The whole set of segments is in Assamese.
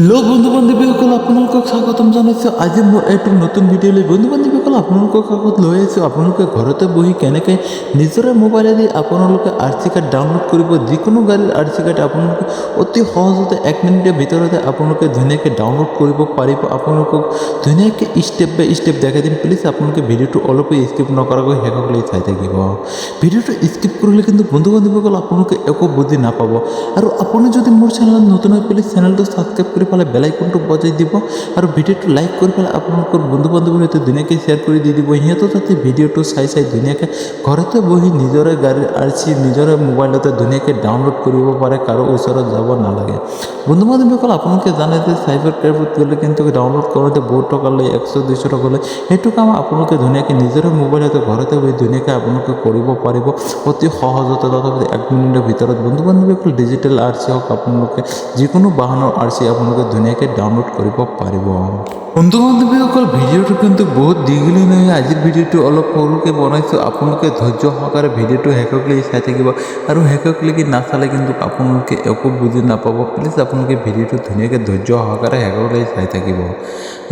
হেল্ল' বন্ধু বান্ধৱীসকল, আপোনালোকক স্বাগতম জনাইছোঁ। আজি মোৰ এইটো নতুন ভিডিঅ'লৈ বন্ধু বান্ধৱীসকল আপোনালোকক আগত লৈ আহিছোঁ। আপোনালোকে ঘৰতে বহি কেনেকৈ নিজৰে মোবাইলেদি আপোনালোকে আৰ.চি. কাৰ্ড ডাউনলোড কৰিব। যিকোনো গাড়ীৰ আৰ.চি. কাৰ্ড আপোনালোকে অতি সহজতে 1 মিনিটৰ ভিতৰতে আপোনালোকে ধুনীয়াকৈ ডাউনলোড কৰিব পাৰিব। আপোনালোকক ধুনীয়াকৈ ষ্টেপ বাই ষ্টেপ দেখাই দিম। প্লিজ আপোনালোকে ভিডিঅ'টো অলপো স্কিপ নকৰাকৈ শেষলৈ চাই থাকিব। ভিডিঅ'টো স্কিপ কৰিলে কিন্তু বন্ধু বান্ধৱীসকল আপোনালোকে একো বুজি নাপাব। আৰু আপুনি যদি মোৰ চেনেলত নতুন হয় প্লিজ চেনেলটো ছাবস্ক্ৰাইব কৰি পেলাই বেল আইকনটো বজাই দিব আৰু ভিডিঅ'টো লাইক কৰি পেলাই আপোনালোকৰ বন্ধু বান্ধৱীৰ সৈতে ধুনীয়াকৈ শ্বেয়াৰ কৰি দি দিব। সিহঁতৰ যাতে ভিডিঅ'টো চাই ধুনীয়াকৈ ঘৰতে বহি নিজৰে গাড়ীৰ আৰ.চি. নিজৰে মোবাইলতে ধুনীয়াকৈ ডাউনলোড কৰিব পাৰে, কাৰো ওচৰত যাব নালাগে। বন্ধু বান্ধৱীসকল আপোনালোকে জানে যে চাইবাৰ ক্ৰাইমত গ'লে কিন্তু ডাউনলোড কৰোঁতে বহুত টকা লয়, 100-200 টকা লয়। সেইটো কাম আপোনালোকে ধুনীয়াকৈ নিজৰে মোবাইলতে ঘৰতে বহি ধুনীয়াকৈ আপোনালোকে কৰিব পাৰিব অতি সহজতে, তথাপি 1 মিনিটৰ ভিতৰত। বন্ধু বান্ধৱীসকল ডিজিটেল আৰ.চি. হওক আপোনালোকে যিকোনো বাহনৰ আৰ.চি. আপোনালোকে ধুনীয়াকৈ ডাউনলোড কৰিব পাৰিব। বন্ধু বান্ধৱীসকল ভিডিঅ'টো কিন্তু বহুত দীঘলীয়া নহয়। আজিৰ ভিডিঅ'টো অলপ সৰুকৈ বনাইছোঁ। আপোনালোকে ধৈৰ্য সহকাৰে ভিডিঅ'টো শেষলৈ চাই থাকিব আৰু শেষলৈকে নাচালে কিন্তু আপোনালোকে একো বুজি নাপাব। প্লিজ আপোনালোকে ভিডিঅ'টো ধুনীয়াকৈ ধৈৰ্য সহকাৰে শেষলৈ চাই থাকিব।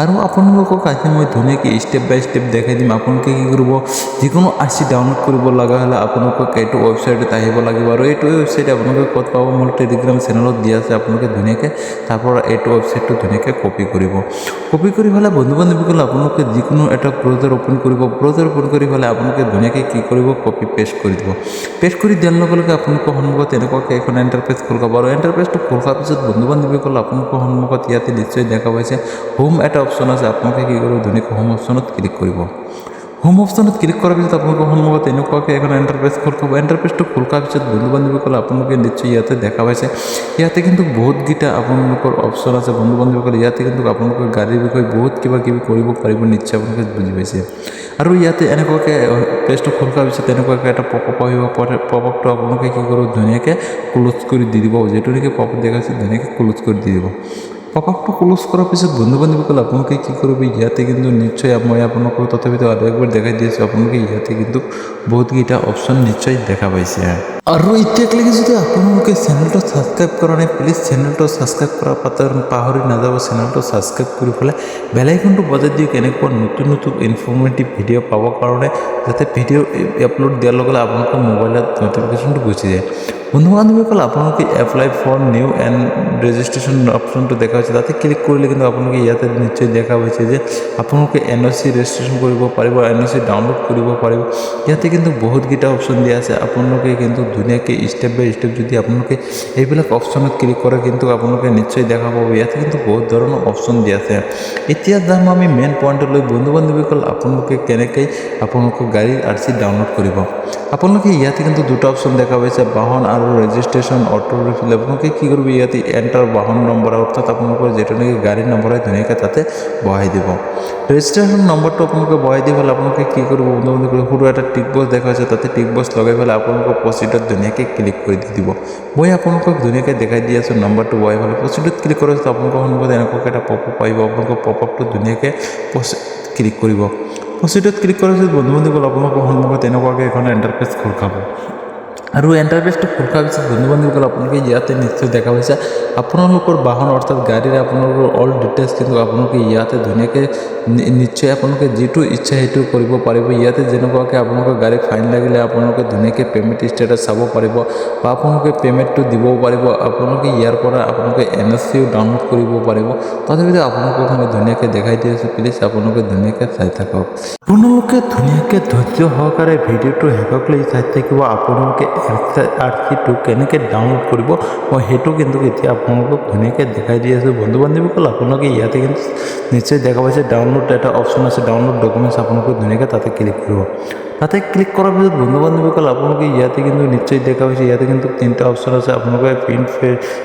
আৰু আপোনালোকক আজি মই ধুনীয়াকৈ ষ্টেপ বাই ষ্টেপ দেখাই দিম। আপোনালোকে কি কৰিব, যিকোনো আৰ.চি. ডাউনলোড কৰিব লগা হ'লে আপোনালোকক এইটো ৱেবছাইটত আহিব লাগিব। আৰু এইটো ৱেবছাইট আপোনালোকে ক'ত পাব, মোৰ টেলিগ্ৰাম চেনেলত দিয়া আছে। আপোনালোকে ধুনীয়াকৈ তাৰপৰা এইটো ৱেবছাইটটো ধুনীয়াকৈ কপি কৰিব। কপি কৰি পেলাই বন্ধু বান্ধৱীসকল আপোনালোকে যিকোনো এটা ব্ৰাউজাৰ ওপেন কৰিব। ব্ৰাউজাৰ ওপেন কৰি পেলাই আপোনালোকে ধুনীয়াকৈ কি কৰিব, কপি পেষ্ট কৰি দিব। পেষ্ট কৰি দিয়াৰ লগে লগে আপোনালোকৰ সন্মুখত এনেকুৱাকৈ এখন এণ্টাৰপেজ খোল খাব। আৰু এণ্টাৰপেজটো খোল খোৱাৰ পিছত বন্ধু বান্ধৱীসকল আপোনালোকৰ সন্মুখত ইয়াতে নিশ্চয় দেখা পাইছে হোম এটা অপশ্যন আছে। আপোনালোকে কি কৰিব, ধুনীয়াকৈ হোম অপশ্যনত ক্লিক কৰিব। হোম অপশ্যনত ক্লিক কৰাৰ পিছত আপোনালোকৰ সন্মুখত এনেকুৱাকৈ এখন এণ্টাৰপেজ খোল খাব। এণ্টাৰপেজটো খোল খোৱাৰ পিছত বন্ধু বান্ধৱীসকল আপোনালোকে নিশ্চয় ইয়াতে দেখা পাইছে, ইয়াতে কিন্তু বহুতকেইটা আপোনালোকৰ অপশ্যন আছে। বন্ধু বান্ধৱীসকল ইয়াতে কিন্তু আপোনালোকৰ গাড়ীৰ বিষয়ে বহুত কিবা কিবি কৰিব পাৰিব, নিশ্চয় আপোনালোকে বুজি পাইছে। আৰু ইয়াতে এনেকুৱাকৈ পেজটো খোল খোৱাৰ পিছত এনেকুৱাকৈ এটা পপআপ আহিব। পপআপটো আপোনালোকে কি কৰিব, ধুনীয়াকৈ ক্লোজ কৰি দি দিব। যিটো নেকি পপআপ দেখাইছে ধুনীয়াকৈ ক্লোজ কৰি দি দিব। পপআপটো ক্লোজ কৰাৰ পিছত বন্ধু বান্ধৱীসকল আপোনালোকে কি কৰিব, ইয়াতে কিন্তু নিশ্চয় মই আপোনালোকক তথাপিতো আৰু একবাৰ দেখাই দি আছোঁ। আপোনালোকে ইয়াতে কিন্তু বহুতকেইটা অপশ্যন নিশ্চয় দেখা পাইছে। আৰু এতিয়ালৈকে যদি আপোনালোকে চেনেলটো ছাবস্ক্ৰাইব কৰা নাই প্লিজ চেনেলটো ছাবস্ক্ৰাইব কৰা পাহৰি নাযাব। চেনেলটো ছাবস্ক্ৰাইব কৰি পেলাই বেল আইকনটো বজাই দিয়ক, এনেকুৱা নতুন নতুন ইনফৰ্মেটিভ ভিডিঅ' পাবৰ কাৰণে, যাতে ভিডিঅ' আপলোড দিয়াৰ লগে লগে আপোনালোকৰ মোবাইলত নটিফিকেশ্যনটো গুচি যায়। বন্ধু বান্ধৱীসকল আপোনালোকে apply for new and registration অপশ্যনটো দেখা হৈছে, তাতে ক্লিক কৰিলে কিন্তু আপোনালোকে ইয়াতে নিশ্চয় দেখা পাইছে যে আপোনালোকে NOC ৰেজিষ্ট্ৰেশ্যন কৰিব পাৰিব, NOC ডাউনলোড কৰিব পাৰিব। ইয়াতে কিন্তু বহুতকেইটা অপশ্যন দিয়া আছে। আপোনালোকে কিন্তু ধুনীয়াকৈ ষ্টেপ বাই ষ্টেপ যদি আপোনালোকে এইবিলাক অপশ্যনত ক্লিক কৰে কিন্তু আপোনালোকে নিশ্চয় দেখা পাব। ইয়াতে কিন্তু বহুত ধৰণৰ অপশ্যন দিয়া আছে। এতিয়া যাম আমি মেইন পইণ্টলৈ। বন্ধু বান্ধৱীসকল আপোনালোকে কেনেকৈ আপোনালোকৰ গাড়ীৰ আৰ.চি. ডাউনলোড কৰিব। আপোনালোকে ইয়াতে কিন্তু দুটা অপশ্যন দেখা পাইছে, বাহন আৰু ৰেজিষ্ট্ৰেশ্যন অটো ৰিফিল। আপোনালোকে কি কৰিব, ইয়াতে এণ্টাৰ বাহন নম্বৰ, অৰ্থাৎ আপোনালোকৰ যিটো নেকি গাড়ীৰ নম্বৰ হয় ধুনীয়াকৈ তাতে বহাই দিব। ৰেজিষ্ট্ৰেশ্যন নম্বৰটো আপোনালোকে বহাই দি পেলাই আপোনালোকে কি কৰিব, বন্ধু বান্ধৱীসকল সৰু এটা টিক বক্স দেখা হৈছে, তাতে টিক বক্স লগাই পেলাই আপোনালোকৰ প্ৰচিডত ধুনীয়াকৈ ক্লিক কৰি দি দিব। মই আপোনালোকক ধুনীয়াকৈ দেখাই দি আছোঁ। নম্বৰটো বহাই পেলাই প্ৰচিডত ক্লিক কৰাৰ পিছত আপোনালোকৰ সন্মুখত এনেকুৱাকৈ এটা পপআপ আহিব। আপোনালোকৰ পপআপটো ধুনীয়াকৈ ক্লিক কৰিব। প্ৰচিডত ক্লিক কৰাৰ পিছত বন্ধু বান্ধৱীসকল আপোনালোকৰ সন্মুখত এনেকুৱাকৈ এখন এণ্টাৰপেজ খোল খাব। আৰু এণ্টাৰপেজটো খোল খোৱাৰ পিছত বন্ধু বান্ধৱীসকল আপোনালোকে ইয়াতে নিশ্চয় দেখা পাইছে আপোনালোকৰ বাহন অৰ্থাৎ গাড়ীৰ আপোনালোকৰ অল ডিটেইলছ কিন্তু আপোনালোকে ইয়াতে ধুনীয়াকৈ নিশ্চয় আপোনালোকে যিটো ইচ্ছা সেইটো কৰিব পাৰিব। ইয়াতে যেনেকুৱাকৈ আপোনালোকৰ গাড়ী ফাইন লাগিলে আপোনালোকে ধুনীয়াকৈ পে'মেণ্ট ষ্টেটাছ চাব পাৰিব বা আপোনালোকে পে'মেণ্টটো দিবও পাৰিব। আপোনালোকে ইয়াৰ পৰা আপোনালোকে NOCও ডাউনলোড কৰিব পাৰিব। তথাপিতো আপোনালোকক মই ধুনীয়াকৈ দেখাই দি আছোঁ, প্লিজ আপোনালোকে ধুনীয়াকৈ চাই থাকক। আপোনালোকে ধুনীয়াকৈ ধৈৰ্য সহকাৰে ভিডিঅ'টো শেষলৈ চাই থাকিব। আপোনালোকে আৰ.চি.টো কেনেকৈ ডাউনলোড কৰিব মই সেইটো কিন্তু এতিয়া আপোনালোকক ধুনীয়াকৈ দেখাই দি আছোঁ। বন্ধু বান্ধৱীসকল আপোনালোকে ইয়াতে কিন্তু নিশ্চয় দেখা পাইছে ডাউনলোড এটা অপশ্যন আছে, ডাউনলোড ডকুমেণ্টছ। আপোনালোকে ধুনীয়াকৈ তাতে ক্লিক কৰিব। তাতে ক্লিক কৰাৰ পিছত বন্ধু বান্ধৱীসকল আপোনালোকে ইয়াতে কিন্তু নিশ্চয় দেখা পাইছে, ইয়াতে কিন্তু 3টা অপশ্যন আছে। আপোনালোকে পিন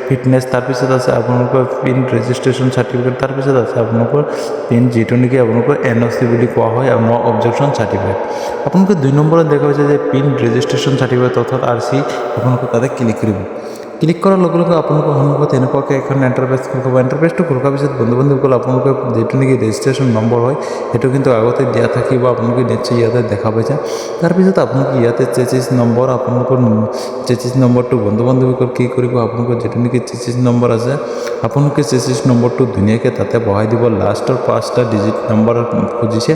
ফিটনেছ, তাৰপিছত আছে আপোনালোকৰ পিন ৰেজিষ্ট্ৰেশ্যন চাৰ্টিফিকেট, তাৰপিছত আছে আপোনালোকৰ পিন যিটো নেকি আপোনালোকৰ NOC বুলি কোৱা হয়, নো অবজেকশ্যন চাৰ্টিফিকেট। আপোনালোকে 2 নম্বৰত দেখা পাইছে যে পিন ৰেজিষ্ট্ৰেশ্যন চাৰ্টিফিকেট অৰ্থাৎ আৰ.চি. আপোনালোকে তাতে ক্লিক কৰিব। ক্লিক কৰাৰ লগে লগে আপোনালোকৰ সন্মুখত এনেকুৱাকৈ এখন এণ্টাৰপ্ৰাইজ খুলিব। এণ্টাৰপ্ৰাইজটো খোলাৰ পিছত বন্ধু বান্ধৱীসকল আপোনালোকে যিটো নেকি ৰেজিষ্ট্ৰেশ্যন নম্বৰ হয় সেইটো কিন্তু আগতে দিয়া থাকিব, আপোনালোকে নিশ্চয় ইয়াতে দেখা পাইছে। তাৰপিছত আপোনালোকে ইয়াতে চেচিছ নম্বৰ, আপোনালোকৰ চেচিছ নম্বৰটো বন্ধু বান্ধৱীসকল কি কৰিব, আপোনালোকৰ যিটো নেকি চেচিছ নম্বৰ আছে আপোনালোকে চেচিছ নম্বৰটো ধুনীয়াকৈ তাতে বহাই দিব। লাষ্টৰ 5টা ডিজিট নম্বৰ খুজিছে,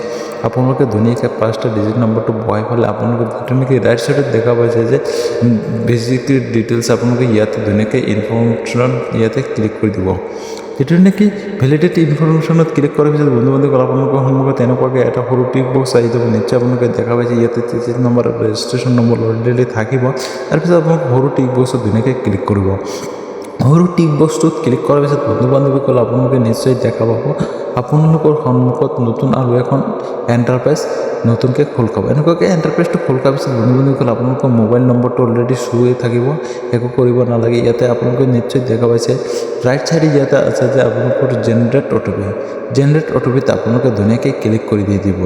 আপোনালোকে ধুনীয়াকৈ 5টা ডিজিট নম্বৰটো বহাই পেলাই আপোনালোকে যিটো নেকি ৰাইট ছাইডত দেখা পাইছে যে বেছিক ডিটেইলছ আপোনালোকে ইয়াতে ধুনীয়াকৈ ইনফৰ্মেশ্যন ইয়াতে ক্লিক কৰি দিব। যিটো নেকি ভেলিডিটি ইনফৰ্মেশ্যনত ক্লিক কৰাৰ পিছত বন্ধু বান্ধৱীসকল আপোনালোকৰ সন্মুখত এনেকুৱাকৈ এটা সৰু টিক বক্স আহি যাব। নিশ্চয় আপোনালোকে দেখা পাইছে ইয়াতে চেচিছ নম্বৰ আৰু ৰেজিষ্ট্ৰেশ্যন নম্বৰ অলৰেডি থাকিব। তাৰপিছত আপোনালোকে সৰু টিক বক্সত ধুনীয়াকৈ ক্লিক কৰিব। সৰু টিক বক্সটোত ক্লিক কৰাৰ পিছত বন্ধু বান্ধৱীসকল আপোনালোকে নিশ্চয় দেখা পাব আপোনালোকৰ সন্মুখত নতুন আৰু এখন এণ্টাৰপ্ৰাইজ নতুনকৈ খোল খাব। এনেকুৱাকৈ এণ্টাৰপ্ৰাইজটো খোল খোৱাৰ পিছত বন্ধু বান্ধৱীসকল আপোনালোকৰ মোবাইল নম্বৰটো অলৰেডি শ্ব' হৈ থাকিব, একো কৰিব নালাগে। ইয়াতে আপোনালোকে নিশ্চয় দেখা পাইছে ৰাইট ছাইডে ইয়াতে আছে যে আপোনালোকৰ জেনেৰেট অ'টিপিত আপোনালোকে ধুনীয়াকৈ ক্লিক কৰি দি দিব।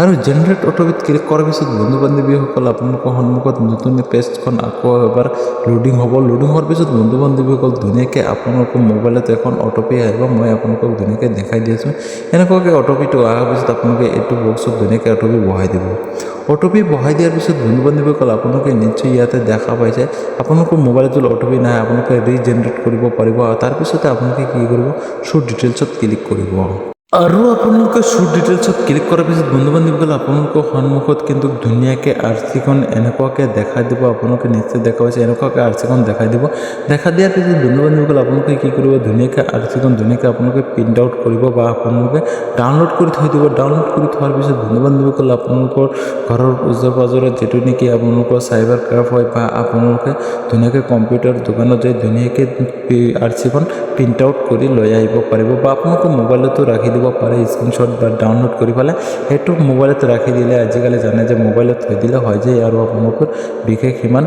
আৰু জেনেৰেট অ'টিপিত ক্লিক কৰাৰ পিছত বন্ধু বান্ধৱীসকল আপোনালোকৰ সন্মুখত নতুন পেজখন আকৌ এবাৰ লোডিং হ'ব। লোডিং হোৱাৰ পিছত বন্ধু বান্ধৱীসকল ধুনীয়াকৈ আপোনালোকৰ মোবাইলত এখন অ'টিপি আহিব। মই আপোনালোকক ধুনীয়াকৈ দেখাই দি আছোঁ। এনেকুৱাকৈ অ'টিপিটো অহাৰ পিছত আপোনালোকে এইটো বক্সত ধুনীয়াকৈ অ'টিপি বহাই দিব। অ'টিপি বহাই দিয়াৰ পিছত বন্ধু বান্ধৱীসকল আপোনালোকে নিশ্চয় ইয়াতে দেখা পাইছে আপোনালোকৰ মোবাইলত যদি অ'টিপি নাহে আপোনালোকে ৰিজেনেৰেট কৰিব পাৰিব। আৰু তাৰপিছতে আপোনালোকে কি কৰিব, শ্ব' ডিটেইলছত ক্লিক কৰিব। আৰু আপোনালোকে শ্ব' ডিটেইলছত ক্লিক কৰাৰ পিছত বন্ধু বান্ধৱীসকল আপোনালোকৰ সন্মুখত কিন্তু ধুনীয়াকৈ আৰ্চিখন এনেকুৱাকৈ দেখাই দিব। আপোনালোকে নিশ্চয় দেখা পাইছে এনেকুৱাকৈ আৰ্চিখন দেখাই দিব। দেখা দিয়াৰ পিছত বন্ধু বান্ধৱীসকল আপোনালোকে কি কৰিব, ধুনীয়াকৈ আৰ্চিখন ধুনীয়াকৈ আপোনালোকে প্ৰিণ্ট আউট কৰিব বা আপোনালোকে ডাউনলোড কৰি থৈ দিব। ডাউনলোড কৰি থোৱাৰ পিছত বন্ধু বান্ধৱীসকল আপোনালোকৰ ঘৰৰ ওচৰ পাজৰত যিটো নেকি আপোনালোকৰ চাইবাৰ ক্ৰাফ হয় বা আপোনালোকে ধুনীয়াকৈ কম্পিউটাৰ দোকানত যাই ধুনীয়াকৈ আৰ্চিখন প্ৰিণ্ট আউট কৰি লৈ আহিব পাৰিব বা আপোনালোকৰ মোবাইলতো ৰাখি দিব পাৰে স্ক্ৰীনশ্বট বা ডাউনলোড কৰি পেলাই সেইটো মোবাইলত ৰাখি দিলে আজিকালি জানে যে মোবাইলত থৈ দিলে হৈ যায় আৰু আপোনালোকৰ বিশেষ সিমান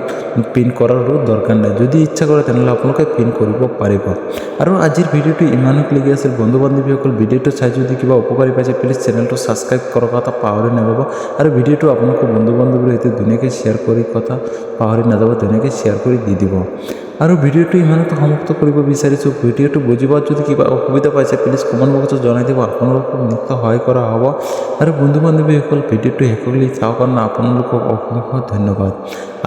প্ৰিণ্ট কৰাৰো দৰকাৰ নাই। যদি ইচ্ছা কৰে তেনেহ'লে আপোনালোকে প্ৰিণ্ট কৰিব পাৰিব। আৰু আজিৰ ভিডিঅ'টো ইমানক লাগি আছিল বন্ধু বান্ধৱীসকল। ভিডিঅ'টো চাই যদি কিবা উপকাৰী পাইছে প্লিজ চেনেলটো ছাবস্ক্ৰাইব কৰাৰ কথা পাহৰি নাযাব। আৰু ভিডিঅ'টো আপোনালোকৰ বন্ধু বান্ধৱীৰ সৈতে ধুনীয়াকৈ শ্বেয়াৰ কৰি কথা পাহৰি নাযাব, ধুনীয়াকৈ শ্বেয়াৰ কৰি দি দিব। আৰু ভিডিঅ'টো ইমানতে সমাপ্ত কৰিব বিচাৰিছোঁ। ভিডিঅ'টো বুজিব যদি কিবা অসুবিধা পাইছে প্লিজ কমেণ্ট বক্সত জনাই দিব, আপোনালোকক নিশ্চয় সহায় কৰা হ'ব। আৰু বন্ধু বান্ধৱীসকল ভিডিঅ'টো শেষলৈ চাওঁ কাৰণে আপোনালোকক অসংখ্য ধন্যবাদ।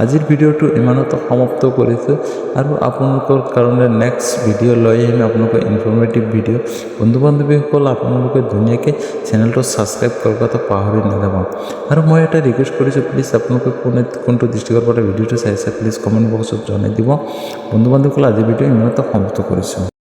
আজিৰ ভিডিঅ'টো ইমানতে সমাপ্ত কৰিছোঁ আৰু আপোনালোকৰ কাৰণে নেক্সট ভিডিঅ' লৈ আহিম, আপোনালোকৰ ইনফৰ্মেটিভ ভিডিঅ'। বন্ধু বান্ধৱীসকল আপোনালোকে ধুনীয়াকৈ চেনেলটো ছাবস্ক্ৰাইব কৰাৰ কথা পাহৰি নাযাব। আৰু মই এটা ৰিকুৱেষ্ট কৰিছোঁ প্লিজ আপোনালোকে কোনটো ডিষ্ট্ৰিক্টৰ পৰা ভিডিঅ'টো চাইছে প্লিজ কমেণ্ট বক্সত জনাই দিব। বন্ধু বান্ধৱীসকল আজিৰ ভিডিঅ' ইমানতে সমাপ্ত কৰিছোঁ।